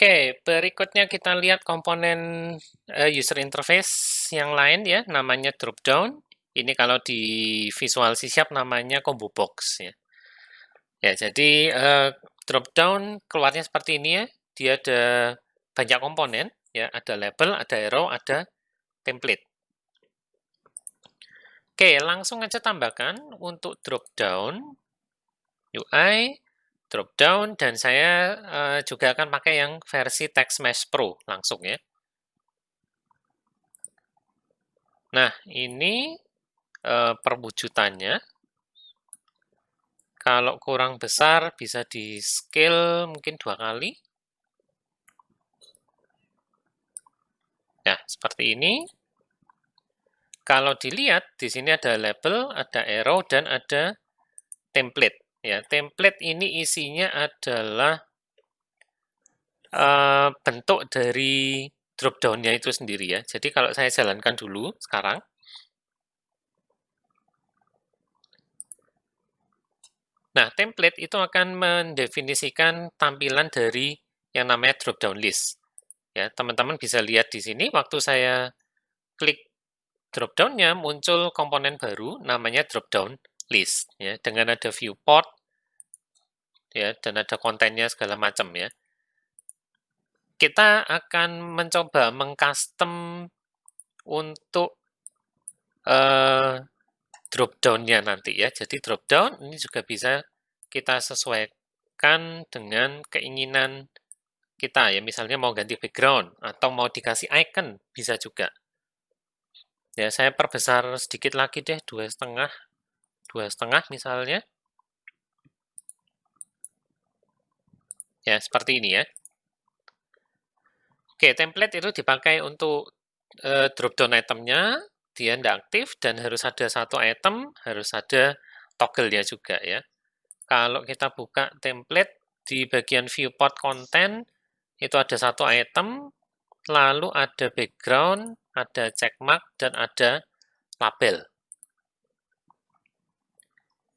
Oke, berikutnya kita lihat komponen user interface yang lain ya, namanya dropdown. Ini kalau di Visual C# namanya combo box ya. Ya, jadi dropdown keluarnya seperti ini ya. Dia ada banyak komponen ya, ada label, ada arrow, ada template. Oke, langsung aja tambahkan untuk dropdown UI dropdown dan saya juga akan pakai yang versi Text Mesh Pro langsung ya. Nah, ini perwujudannya. Kalau kurang besar bisa di scale mungkin 2 kali. Nah, seperti ini. Kalau dilihat di sini ada label, ada arrow dan ada template. Ya, template ini isinya adalah bentuk dari dropdown-nya itu sendiri ya. Jadi kalau saya jalankan dulu sekarang. Nah, template itu akan mendefinisikan tampilan dari yang namanya dropdown list. Ya, teman-teman bisa lihat di sini waktu saya klik dropdown-nya muncul komponen baru namanya dropdown list ya, dengan ada viewport ya dan ada kontennya segala macam ya. Kita akan mencoba mengcustom untuk dropdown-nya nanti ya. Jadi dropdown ini juga bisa kita sesuaikan dengan keinginan kita ya. Misalnya mau ganti background atau mau dikasih icon bisa juga. Ya, saya perbesar sedikit lagi deh, 2,5 misalnya. Ya, seperti ini ya. Oke, template itu dipakai untuk drop-down itemnya, dia tidak aktif, dan harus ada satu item, harus ada toggle-nya juga ya. Kalau kita buka template, di bagian viewport content, itu ada satu item, lalu ada background, ada checkmark, dan ada label.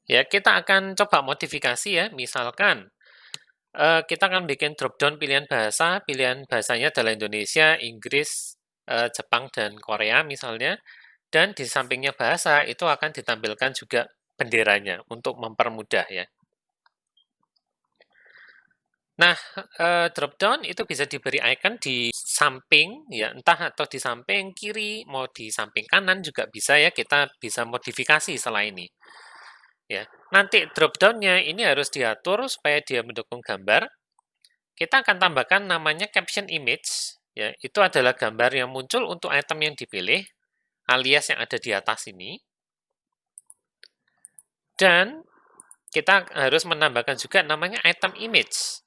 Ya, kita akan coba modifikasi ya, misalkan kita akan bikin drop-down pilihan bahasanya adalah Indonesia, Inggris, Jepang, dan Korea misalnya, dan di sampingnya bahasa itu akan ditampilkan juga benderanya untuk mempermudah ya. Nah, drop-down itu bisa diberi icon di samping, ya entah atau di samping kiri, mau di samping kanan juga bisa ya, kita bisa modifikasi setelah ini. Ya, nanti drop-down-nya ini harus diatur supaya dia mendukung gambar. Kita akan tambahkan namanya caption image, ya, itu adalah gambar yang muncul untuk item yang dipilih, alias yang ada di atas ini. Dan kita harus menambahkan juga namanya item image.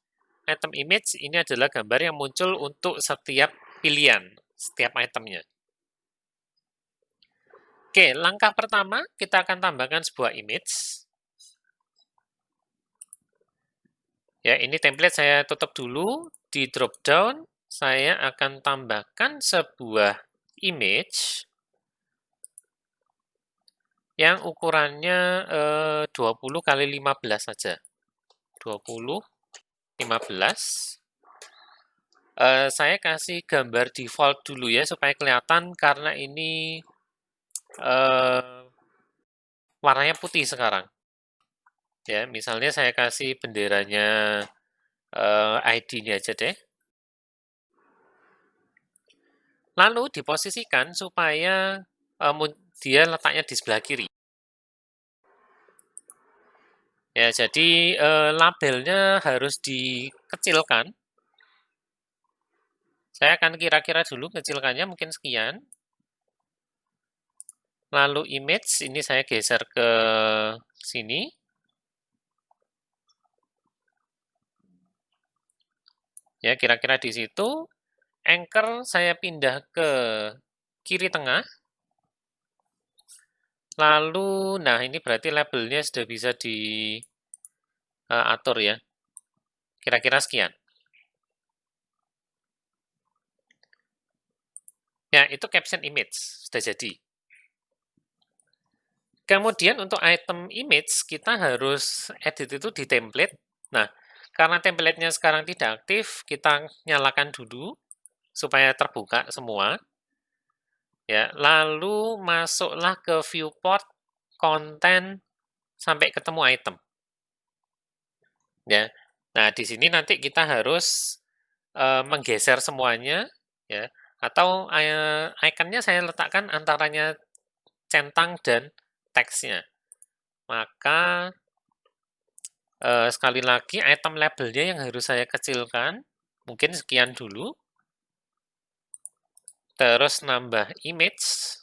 Item image ini adalah gambar yang muncul untuk setiap pilihan, setiap itemnya. Oke, langkah pertama kita akan tambahkan sebuah image. Ya, ini template saya tutup dulu. Di drop down, saya akan tambahkan sebuah image yang ukurannya 20 kali 15 saja. 20, 15. Saya kasih gambar default dulu ya, supaya kelihatan karena ini warnanya putih sekarang. Ya, misalnya saya kasih benderanya ID-nya aja deh. Lalu diposisikan supaya dia letaknya di sebelah kiri. Ya, jadi labelnya harus dikecilkan. Saya akan kira-kira dulu kecilkannya mungkin sekian. Lalu image ini saya geser ke sini. Ya, kira-kira di situ. Anchor saya pindah ke kiri tengah. Lalu, nah ini berarti labelnya sudah bisa diatur ya. Kira-kira sekian. Ya, itu caption image, sudah jadi. Kemudian untuk item image, kita harus edit itu di template. Nah, Karena template-nya sekarang tidak aktif, kita nyalakan dulu supaya terbuka semua. Ya, lalu masuklah ke viewport, konten, sampai ketemu item. Ya. Nah, di sini nanti kita harus menggeser semuanya, ya. Atau ikonnya saya letakkan antaranya centang dan teksnya. Maka sekali lagi item labelnya yang harus saya kecilkan, mungkin sekian dulu. Terus nambah image.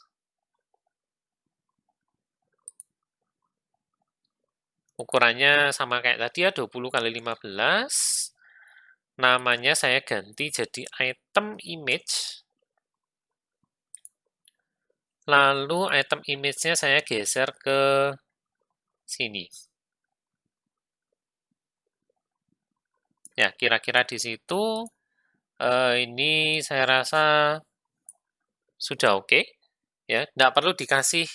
Ukurannya sama kayak tadi ya, 20 kali 15. Namanya saya ganti jadi item image. Lalu item image-nya saya geser ke sini. Ya, kira-kira di situ ini saya rasa sudah oke. Ya, nggak perlu dikasih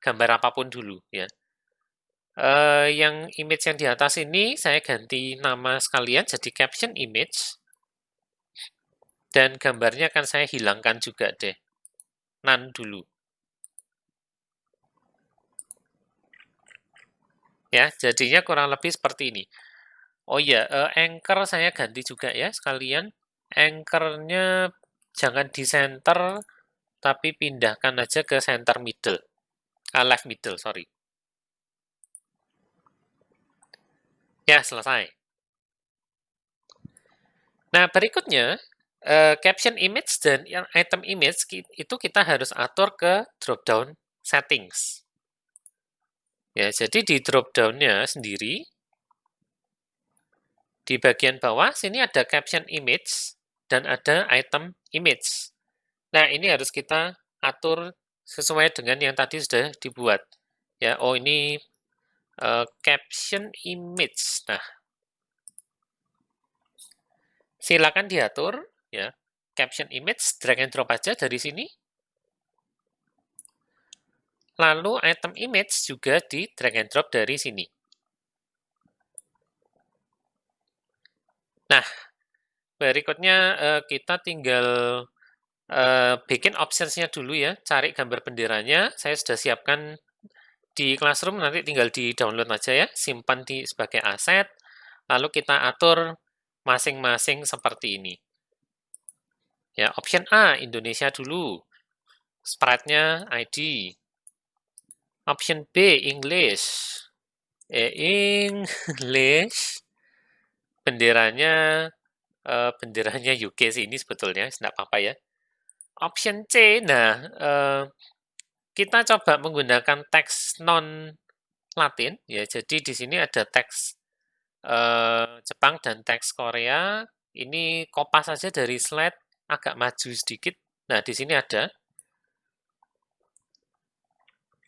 gambar apapun dulu ya. Yang image yang di atas ini saya ganti nama sekalian jadi caption image. Dan gambarnya akan saya hilangkan juga deh. None dulu. Ya, jadinya kurang lebih seperti ini. Oh iya, anchor saya ganti juga ya sekalian. Anchor-nya jangan di center, tapi pindahkan aja ke center middle. Left middle, sorry. Ya, selesai. Nah, berikutnya, caption image dan yang item image itu kita harus atur ke drop-down settings. Ya, jadi di drop-down-nya sendiri, di bagian bawah sini ada caption image dan ada item image. Nah, ini harus kita atur sesuai dengan yang tadi sudah dibuat. Ya, oh ini caption image. Nah, silakan diatur ya. Caption image drag and drop aja dari sini. Lalu item image juga di drag and drop dari sini. Nah, berikutnya kita tinggal bikin options-nya dulu ya. Cari gambar benderanya. Saya sudah siapkan di Classroom, nanti tinggal di-download aja ya. Simpan sebagai aset. Lalu kita atur masing-masing seperti ini. Ya, option A, Indonesia dulu. Sprite-nya ID. Option B, English. English. Benderanya UK sih ini sebetulnya, tidak apa-apa ya. Option C, nah kita coba menggunakan teks non-Latin, ya. Jadi di sini ada teks Jepang dan teks Korea. Ini kopas saja dari slide, agak maju sedikit. Nah, di sini ada.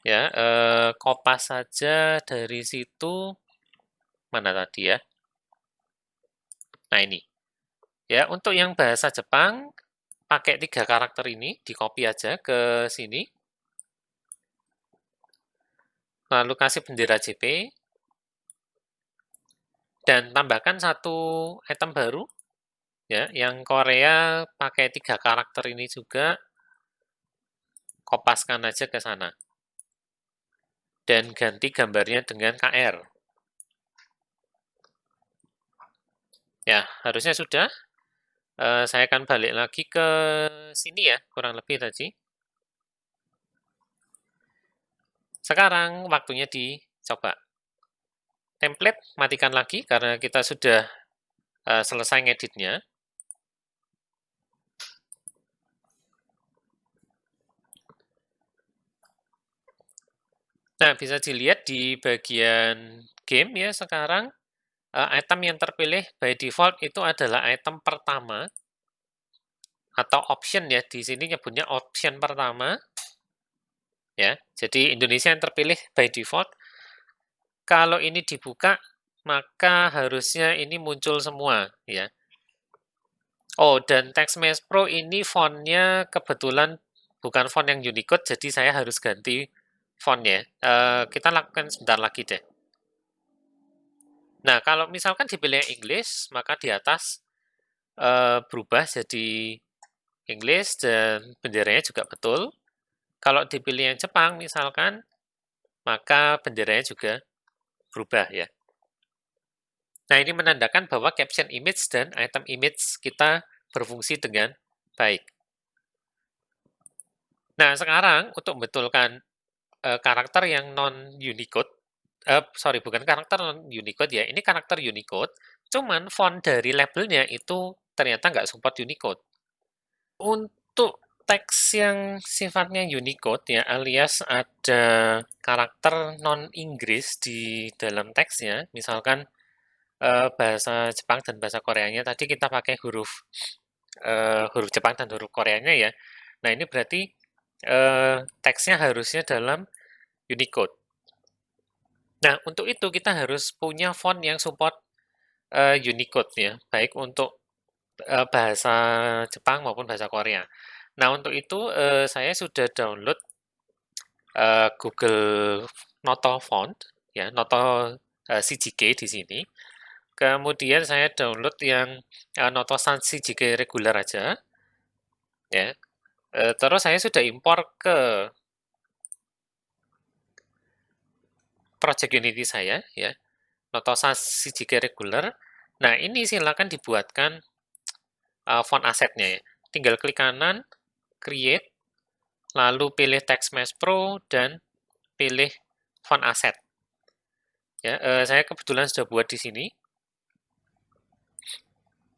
Ya, kopas saja dari situ. Mana tadi ya? Nah, ini. Ya, untuk yang bahasa Jepang, pakai 3 karakter ini, di-copy aja ke sini. Lalu kasih bendera JP. Dan tambahkan satu item baru. Ya, yang Korea pakai 3 karakter ini juga. Kopaskan aja ke sana. Dan ganti gambarnya dengan KR. Ya, harusnya sudah. Saya akan balik lagi ke sini ya, kurang lebih tadi. Sekarang waktunya dicoba. Template matikan lagi karena kita sudah selesai ngeditnya. Nah, bisa dilihat di bagian game ya sekarang, item yang terpilih by default itu adalah item pertama, atau option ya, di sini nyebutnya option pertama. Ya, jadi Indonesia yang terpilih by default. Kalau ini dibuka, maka harusnya ini muncul semua ya. Oh, dan TextMesh Pro ini fontnya kebetulan bukan font yang Unicode, jadi saya harus ganti fontnya. Kita lakukan sebentar lagi deh. Nah, kalau misalkan dipilih yang English, maka di atas berubah jadi English dan benderanya juga betul. Kalau dipilih yang Jepang misalkan, maka benderanya juga berubah ya. Nah, ini menandakan bahwa caption image dan item image kita berfungsi dengan baik. Nah, sekarang untuk membetulkan karakter yang non-Unicode, bukan karakter non-Unicode ya, ini karakter Unicode, cuman font dari labelnya itu ternyata nggak support Unicode. Untuk teks yang sifatnya Unicode ya, alias ada karakter non-Inggris di dalam teksnya, misalkan bahasa Jepang dan bahasa Koreanya tadi kita pakai huruf Jepang dan huruf Koreanya ya. Nah, ini berarti teksnya harusnya dalam Unicode. Nah, untuk itu kita harus punya font yang support Unicode ya, baik untuk bahasa Jepang maupun bahasa Korea. Nah, untuk itu saya sudah download Google Noto Font ya, Noto CJK di sini. Kemudian saya download yang Noto Sans CJK regular aja ya. Terus saya sudah impor ke project Unity saya ya, Noto Sans CJK regular. Nah, ini silakan dibuatkan font asetnya ya. Tinggal klik kanan, create, lalu pilih Text Mesh Pro dan pilih font asset. Ya, saya kebetulan sudah buat di sini.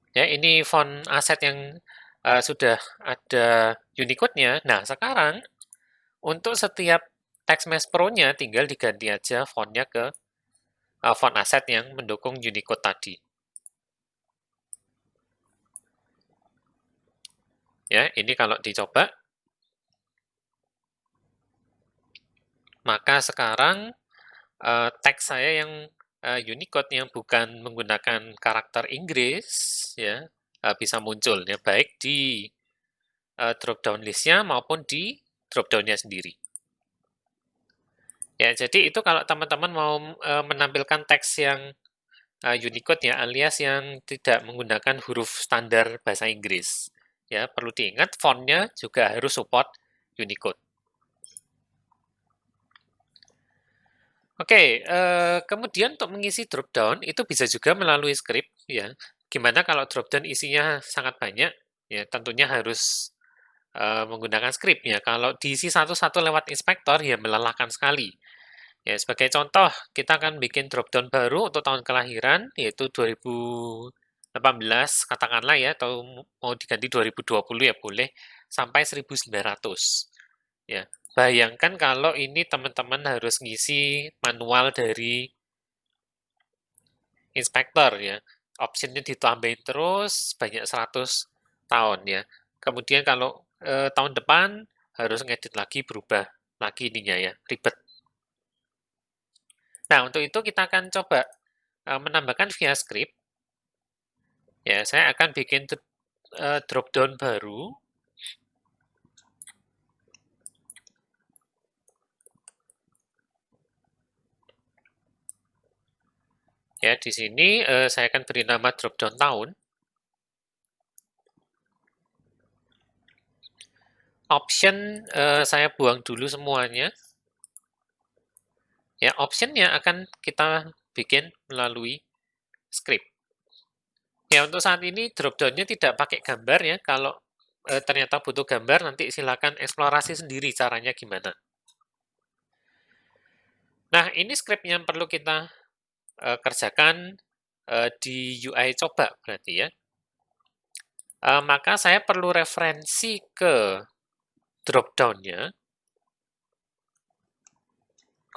Ya, ini font asset yang sudah ada Unicode-nya. Nah, sekarang untuk setiap Text Mesh Pro-nya tinggal diganti aja font-nya ke font asset yang mendukung Unicode tadi. Ya, ini kalau dicoba, maka sekarang teks saya yang Unicode yang bukan menggunakan karakter Inggris ya bisa muncul ya baik di drop down listnya maupun di drop down-nya sendiri. Ya, jadi itu kalau teman-teman mau menampilkan teks yang Unicode ya alias yang tidak menggunakan huruf standar bahasa Inggris. Ya, perlu diingat font-nya juga harus support Unicode. Oke, kemudian untuk mengisi dropdown itu bisa juga melalui script ya. Gimana kalau dropdown isinya sangat banyak? Ya, tentunya harus menggunakan script ya. Kalau diisi satu-satu lewat inspektor ya melelahkan sekali. Ya, sebagai contoh, kita akan bikin dropdown baru untuk tahun kelahiran yaitu 2018 katakanlah ya atau mau diganti 2020 ya boleh sampai 1900. Ya, bayangkan kalau ini teman-teman harus ngisi manual dari inspektor ya. Optionnya ditambahin terus banyak 100 tahun ya. Kemudian kalau tahun depan harus ngedit lagi berubah lagi ininya ya, ribet. Nah, untuk itu kita akan coba menambahkan via script. Ya, saya akan bikin drop down baru. Ya, di sini saya akan beri nama drop down tahun. Option saya buang dulu semuanya. Ya, optionnya akan kita bikin melalui script. Ya, untuk saat ini drop-down-nya tidak pakai gambar ya. Kalau ternyata butuh gambar, nanti silakan eksplorasi sendiri caranya gimana. Nah, ini script yang perlu kita kerjakan di UI coba berarti ya. Maka saya perlu referensi ke drop-down-nya.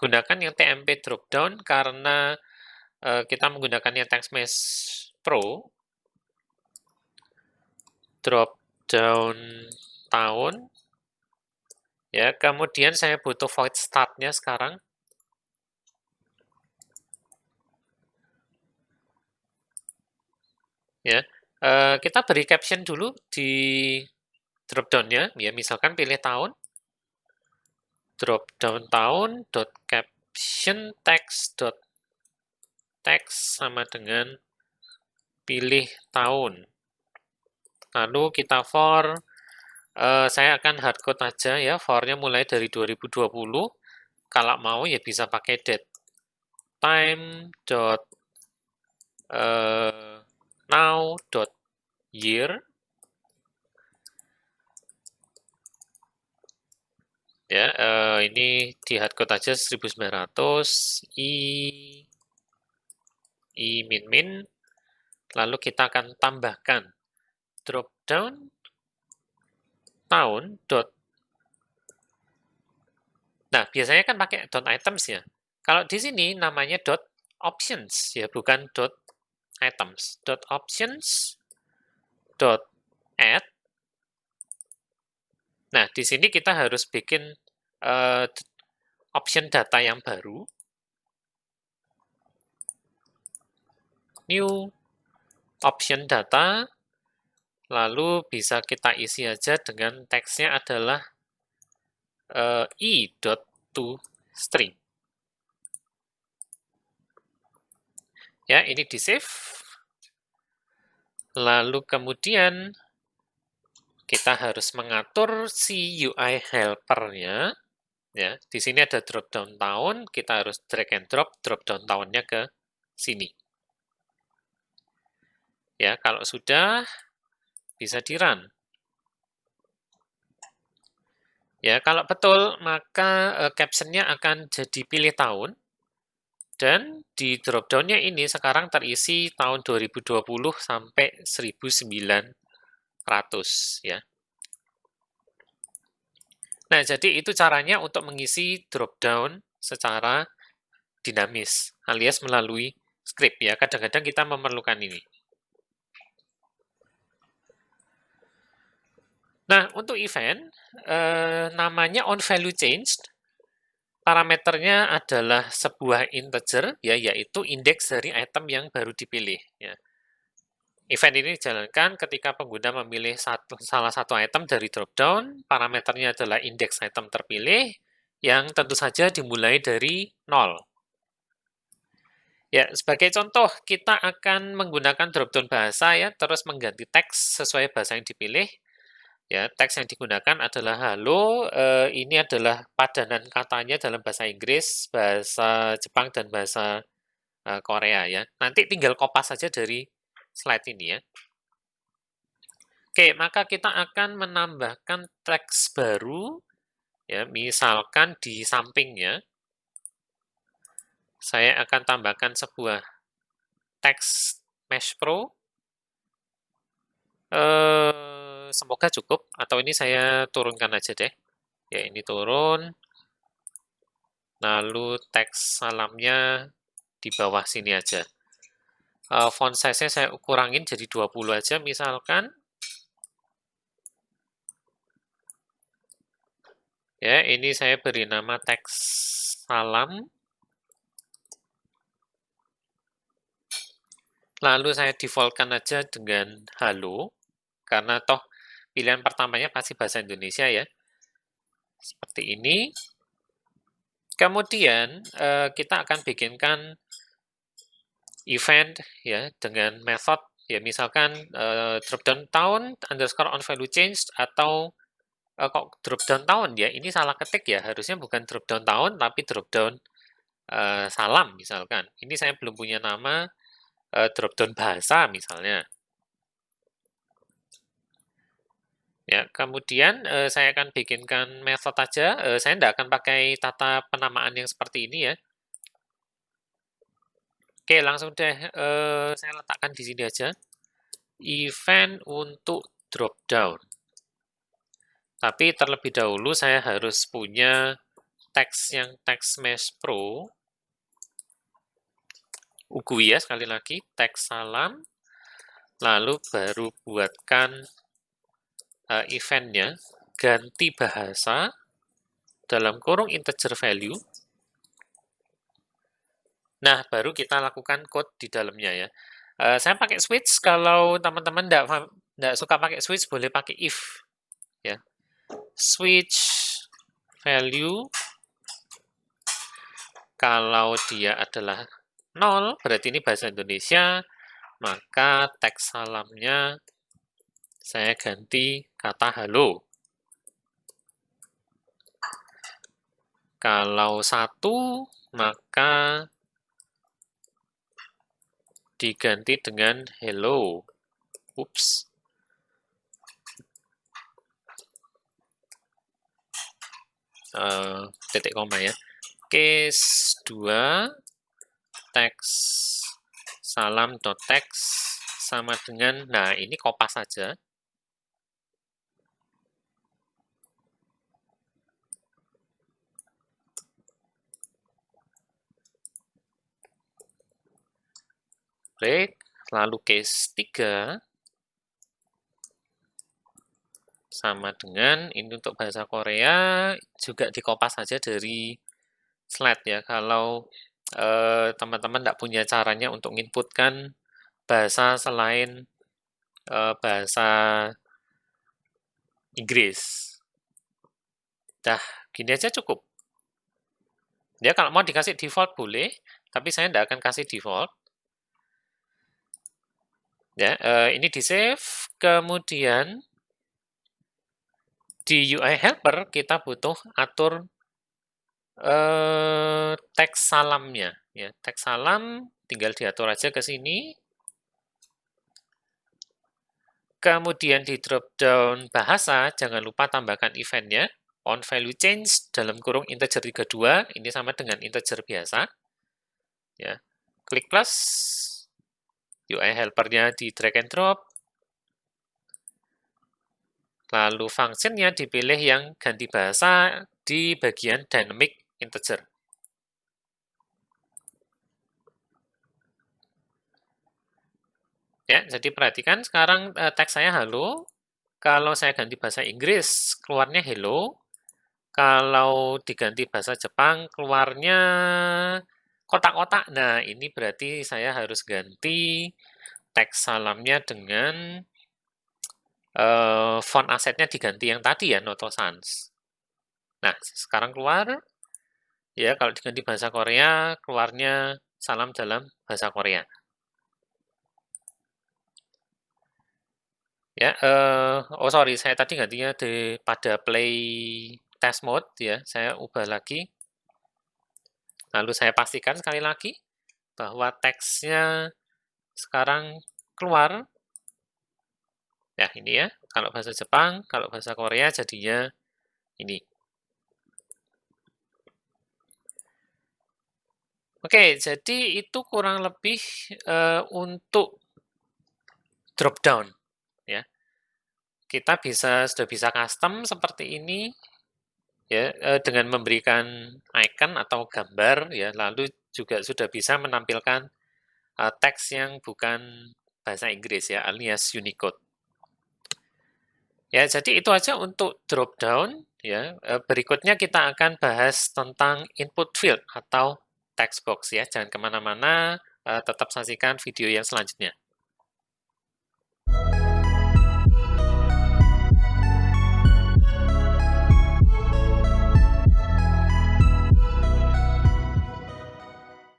Gunakan yang TMP drop-down karena kita menggunakannya TextMesh Pro. Drop-down tahun. Ya, kemudian saya butuh void start-nya sekarang. Ya, kita beri caption dulu di drop-down-nya. Ya, misalkan pilih tahun. Drop-down tahun, caption text. text sama dengan pilih tahun. Lalu kita for, saya akan hardcode aja ya, for-nya mulai dari 2020. Kalau mau ya bisa pakai date. Time dot now dot year. Ya, ini di hardcode aja 1900 i min, lalu kita akan tambahkan drop down tahun dot. Nah, biasanya kan pakai dot items ya. Kalau di sini namanya dot options ya, bukan dot items. Dot options dot add. Nah, di sini kita harus bikin option data yang baru. New option data, lalu bisa kita isi aja dengan teksnya adalah i.toString. Ya, ini di save. Lalu kemudian kita harus mengatur si UI helper-nya. Ya, di sini ada drop down tahun, kita harus drag and drop down tahunnya ke sini. Ya, kalau sudah bisa di-run. Ya, kalau betul maka caption-nya akan jadi pilih tahun. Dan di drop down-nya ini sekarang terisi tahun 2020 sampai 1900 ya. Nah, jadi itu caranya untuk mengisi drop down secara dinamis, alias melalui script ya. Kadang-kadang kita memerlukan ini. Nah, untuk event, namanya onValueChanged, parameternya adalah sebuah integer, ya, yaitu indeks dari item yang baru dipilih. Ya. Event ini dijalankan ketika pengguna memilih salah satu item dari dropdown, parameternya adalah indeks item terpilih, yang tentu saja dimulai dari 0. Ya, sebagai contoh, kita akan menggunakan dropdown bahasa ya, terus mengganti teks sesuai bahasa yang dipilih. Ya, teks yang digunakan adalah halo, ini adalah padanan katanya dalam bahasa Inggris, bahasa Jepang, dan bahasa Korea ya. Nanti tinggal kopas saja dari slide ini ya. Oke, maka kita akan menambahkan teks baru, ya, misalkan di sampingnya, saya akan tambahkan sebuah teks Mesh Pro. Semoga cukup, atau ini saya turunkan aja deh. Ya, ini turun. Lalu teks salamnya di bawah sini aja. Font size-nya saya kurangin jadi 20 aja misalkan. Ya, ini saya beri nama teks salam. Lalu saya default-kan aja dengan halo, karena toh pilihan pertamanya pasti bahasa Indonesia ya. Seperti ini. Kemudian kita akan bikinkan event ya dengan method ya, misalkan dropdown tahun underscore onValueChanged, atau kok dropdown tahun ya, ini salah ketik ya, harusnya bukan dropdown tahun tapi dropdown salam misalkan. Ini saya belum punya nama, dropdown bahasa misalnya. Ya, kemudian saya akan bikinkan method aja. Saya tidak akan pakai tata penamaan yang seperti ini ya. Oke, langsung deh saya letakkan di sini aja. Event untuk dropdown. Tapi terlebih dahulu saya harus punya teks yang teks Mesh Pro. UGUI ya, sekali lagi, teks salam. Lalu baru buatkan eventnya, ganti bahasa, dalam kurung integer value. Nah, baru kita lakukan code di dalamnya ya. Saya pakai switch, kalau teman-teman tidak suka pakai switch, boleh pakai if. Ya. Switch value, kalau dia adalah 0, berarti ini bahasa Indonesia, maka teks salamnya saya ganti kata halo. Kalau 1, maka diganti dengan hello. Ups. Titik koma ya. Case 2, teks salam.teks sama dengan, nah ini kopas saja. Break, lalu case 3, sama dengan, ini untuk bahasa Korea, juga dikopas saja dari slide ya. Kalau teman-teman tidak punya caranya untuk menginputkan bahasa selain bahasa Inggris. Dah, gini aja cukup. Ya, kalau mau dikasih default boleh, tapi saya tidak akan kasih default. Ya, ini di-save, kemudian di UI helper kita butuh atur teks salamnya. Ya, teks salam tinggal diatur aja ke sini. Kemudian di drop down bahasa, jangan lupa tambahkan eventnya. On value change dalam kurung integer 32, ini sama dengan integer biasa. Ya, klik plus, UI helpernya di drag and drop, lalu functionnya dipilih yang ganti bahasa di bagian dynamic integer. Ya, jadi perhatikan sekarang teks saya halo. Kalau saya ganti bahasa Inggris, keluarnya hello. Kalau diganti bahasa Jepang, keluarnya kotak-kotak. Nah, ini berarti saya harus ganti teks salamnya dengan font asetnya diganti yang tadi ya, Noto Sans. Nah, sekarang keluar. Ya, kalau diganti bahasa Korea, keluarnya salam dalam bahasa Korea. Ya, oh sorry, saya tadi gantinya pada play test mode ya, saya ubah lagi. Lalu saya pastikan sekali lagi bahwa teksnya sekarang keluar. Ya, ini ya. Kalau bahasa Jepang, kalau bahasa Korea jadinya ini. Oke, jadi itu kurang lebih untuk drop down ya. Kita sudah bisa custom seperti ini ya dengan memberikan icon atau gambar ya, lalu juga sudah bisa menampilkan teks yang bukan bahasa Inggris ya, alias Unicode. Ya, jadi itu aja untuk drop down ya. Berikutnya kita akan bahas tentang input field atau text box ya. Jangan kemana-mana, tetap saksikan video yang selanjutnya.